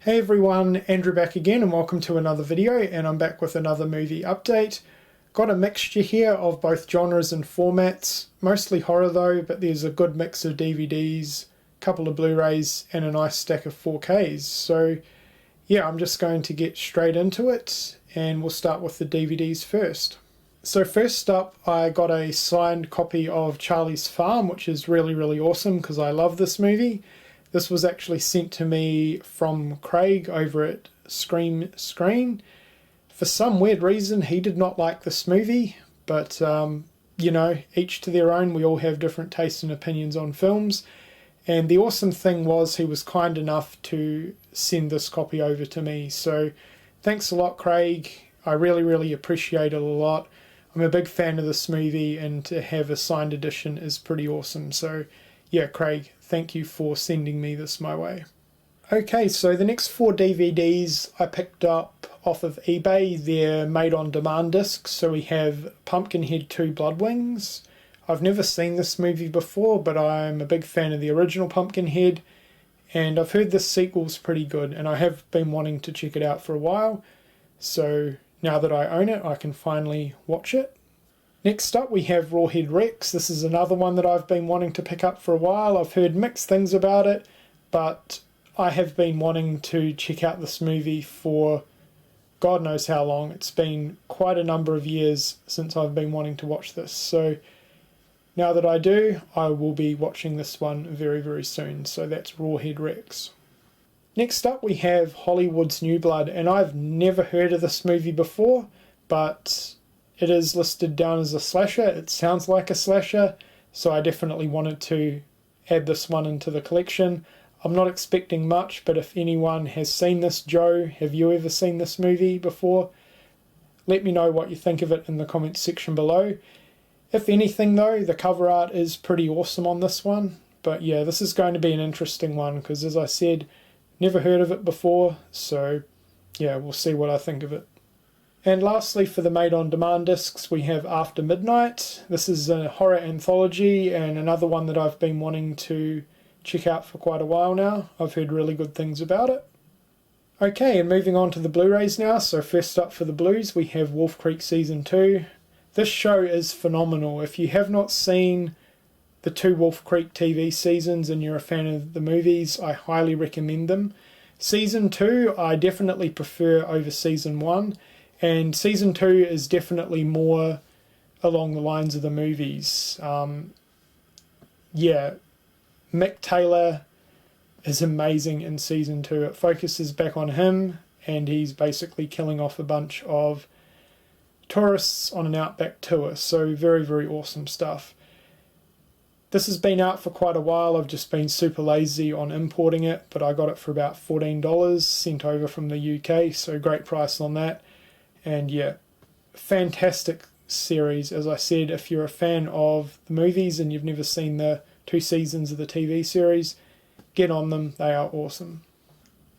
Hey everyone, Andrew back again and welcome to another video, and I'm back with another movie update. Got a mixture here of both genres and formats, mostly horror though, but there's a good mix of DVDs, a couple of Blu-rays and a nice stack of 4Ks. So yeah, I'm just going to get straight into it and we'll start with the DVDs first. So first up, I got a signed copy of Charlie's Farm, which is really awesome because I love this movie. This was actually sent to me from Craig over at Scream Screen. For some weird reason, he did not like this movie, but you know, each to their own. We all have different tastes and opinions on films. And the awesome thing was he was kind enough to send this copy over to me. So thanks a lot, Craig. I really appreciate it a lot. I'm a big fan of this movie, and to have a signed edition is pretty awesome. So yeah, Craig, thank you for sending me this my way. Okay, so the next 4 DVDs I picked up off of eBay. They're made on demand discs. So we have Pumpkinhead 2 Blood Wings. I've never seen this movie before, but I'm a big fan of the original Pumpkinhead, and I've heard this sequel's pretty good, and I have been wanting to check it out for a while. So now that I own it, I can finally watch it. Next up we have Rawhead Rex. This is another one that I've been wanting to pick up for a while. I've heard mixed things about it, but I have been wanting to check out this movie for God knows how long. It's been quite a number of years since I've been wanting to watch this. So now that I do, I will be watching this one very soon. So that's Rawhead Rex. Next up we have Hollywood's New Blood, and I've never heard of this movie before, but it is listed down as a slasher. It sounds like a slasher, so I definitely wanted to add this one into the collection. I'm not expecting much, but if anyone has seen this, Joe, have you ever seen this movie before? Let me know what you think of it in the comments section below. If anything though, the cover art is pretty awesome on this one. But yeah, this is going to be an interesting one because, as I said, never heard of it before, so yeah, we'll see what I think of it. And lastly, for the made-on-demand discs, we have After Midnight. This is a horror anthology and another one that I've been wanting to check out for quite a while now. I've heard really good things about it. Okay, and moving on to the Blu-rays now. So first up for the Blues, we have Wolf Creek Season 2. This show is phenomenal. If you have not seen the 2 Wolf Creek TV seasons and you're a fan of the movies, I highly recommend them. Season 2 I definitely prefer over Season 1. And Season 2 is definitely more along the lines of the movies. Yeah, Mick Taylor is amazing in Season 2. It focuses back on him, and he's basically killing off a bunch of tourists on an outback tour. So very awesome stuff. This has been out for quite a while. I've just been super lazy on importing it, but I got it for about $14 sent over from the UK, so great price on that. And yeah, fantastic series. As I said, if you're a fan of the movies and you've never seen the 2 seasons of the TV series, get on them. They are awesome.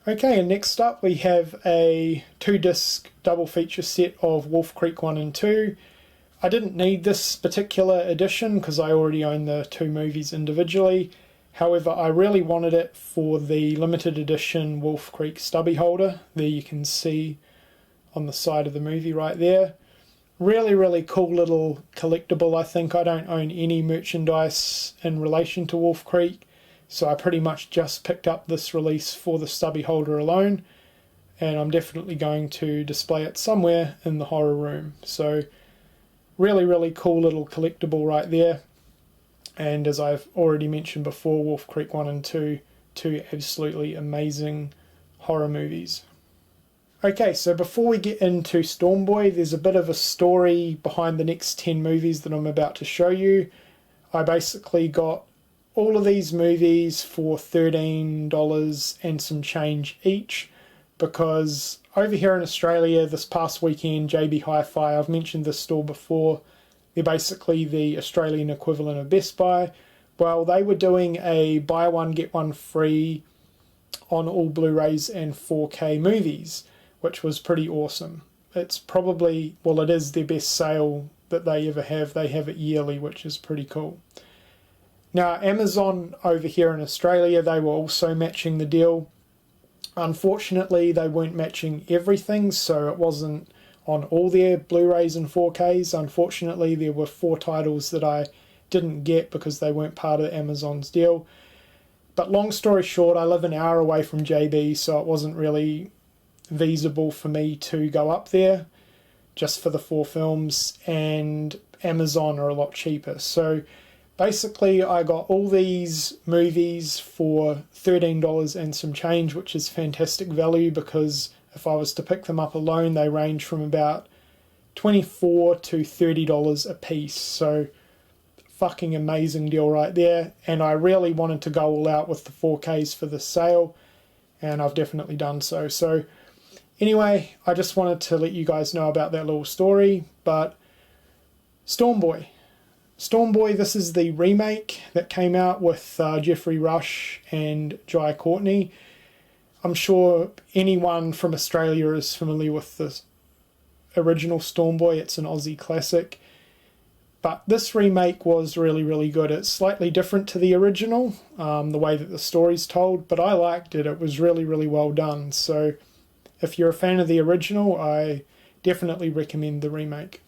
Okay, and next up we have a 2-disc double feature set of Wolf Creek 1 and 2. I didn't need this particular edition because I already own the 2 movies individually. However, I really wanted it for the limited edition Wolf Creek stubby holder. There you can see on the side of the movie right there. Really cool little collectible. I think I don't own any merchandise in relation to Wolf Creek, so I pretty much just picked up this release for the stubby holder alone, and I'm definitely going to display it somewhere in the horror room. So really cool little collectible right there. And as I've already mentioned before, Wolf Creek 1 and 2, 2 absolutely amazing horror movies. Okay, so before we get into Stormboy, there's a bit of a story behind the next 10 movies that I'm about to show you. I basically got all of these movies for $13 and some change each, because over here in Australia this past weekend, JB Hi-Fi, I've mentioned this store before, they're basically the Australian equivalent of Best Buy. Well, they were doing a buy one get one free on all Blu-rays and 4K movies, which was pretty awesome. It's probably, well, it is their best sale that they ever have. They have it yearly, which is pretty cool. Now, Amazon over here in Australia, they were also matching the deal. Unfortunately, they weren't matching everything, so it wasn't on all their Blu-rays and 4Ks. Unfortunately, there were 4 titles that I didn't get because they weren't part of Amazon's deal. But long story short, I live an hour away from JB, so it wasn't really feasible for me to go up there just for the 4 films, and Amazon are a lot cheaper. So basically I got all these movies for $13 and some change, which is fantastic value, because if I was to pick them up alone, they range from about $24 to $30 a piece. So fucking amazing deal right there. And I really wanted to go all out with the 4Ks for this sale, and I've definitely done so. So anyway, I just wanted to let you guys know about that little story. But Stormboy, this is the remake that came out with Geoffrey Rush and Jai Courtney. I'm sure anyone from Australia is familiar with the original Stormboy. It's an Aussie classic. But this remake was really, really good. It's slightly different to the original, the way that the story's told, but I liked it. It was really, really well done. So if you're a fan of the original, I definitely recommend the remake.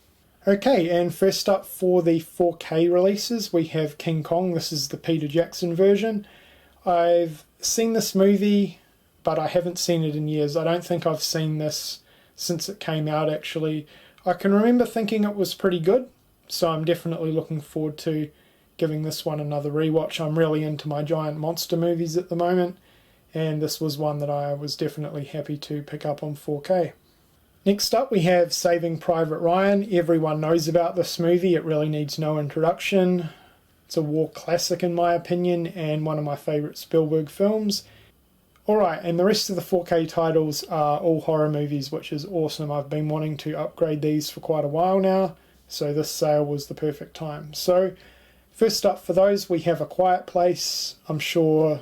Okay, and first up for the 4K releases, we have King Kong. This is the Peter Jackson version. I've seen this movie, but I haven't seen it in years. I don't think I've seen this since it came out, actually. I can remember thinking it was pretty good, so I'm definitely looking forward to giving this one another rewatch. I'm really into my giant monster movies at the moment, and this was one that I was definitely happy to pick up on 4K. Next up we have Saving Private Ryan. Everyone knows about this movie, it really needs no introduction. It's a war classic in my opinion, and one of my favourite Spielberg films. Alright, and the rest of the 4K titles are all horror movies, which is awesome. I've been wanting to upgrade these for quite a while now, so this sale was the perfect time. So first up for those, we have A Quiet Place. I'm sure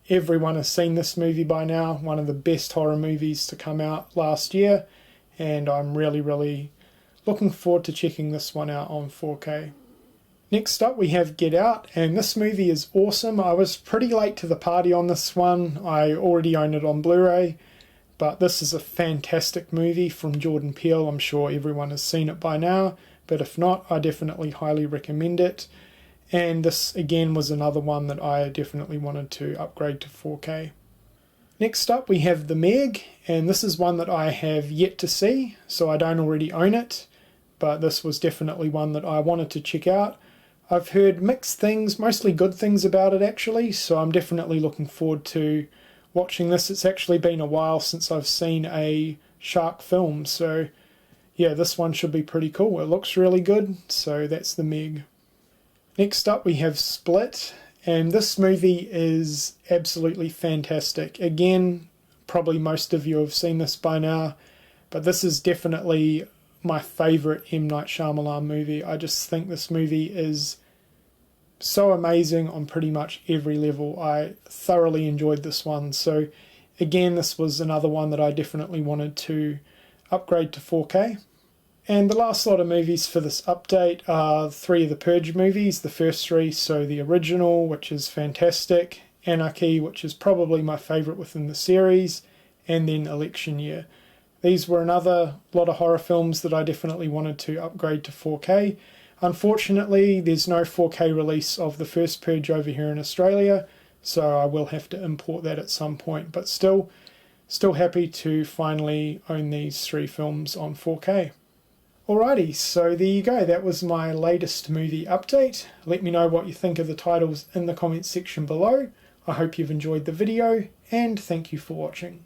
everyone has seen this movie by now, one of the best horror movies to come out last year, and I'm really, really looking forward to checking this one out on 4K. Next up we have Get Out, and this movie is awesome. I was pretty late to the party on this one. I already own it on Blu-ray, but this is a fantastic movie from Jordan Peele. I'm sure everyone has seen it by now, but if not, I definitely highly recommend it. And this again was another one that I definitely wanted to upgrade to 4K. Next up we have The Meg, and this is one that I have yet to see, so I don't already own it, but this was definitely one that I wanted to check out. I've heard mixed things, mostly good things about it actually, so I'm definitely looking forward to watching this. It's actually been a while since I've seen a shark film, so yeah, this one should be pretty cool. It looks really good, so that's The Meg. Next up we have Split, and this movie is absolutely fantastic. Again, probably most of you have seen this by now, but this is definitely my favourite M. Night Shyamalan movie. I just think this movie is so amazing on pretty much every level. I thoroughly enjoyed this one. So again, this was another one that I definitely wanted to upgrade to 4K. And the last lot of movies for this update are 3 of the Purge movies. The first 3, so the original, which is fantastic, Anarchy, which is probably my favourite within the series, and then Election Year. These were another lot of horror films that I definitely wanted to upgrade to 4K. Unfortunately, there's no 4K release of the first Purge over here in Australia, so I will have to import that at some point, but still happy to finally own these 3 films on 4K. Alrighty, so there you go. That was my latest movie update. Let me know what you think of the titles in the comments section below. I hope you've enjoyed the video, and thank you for watching.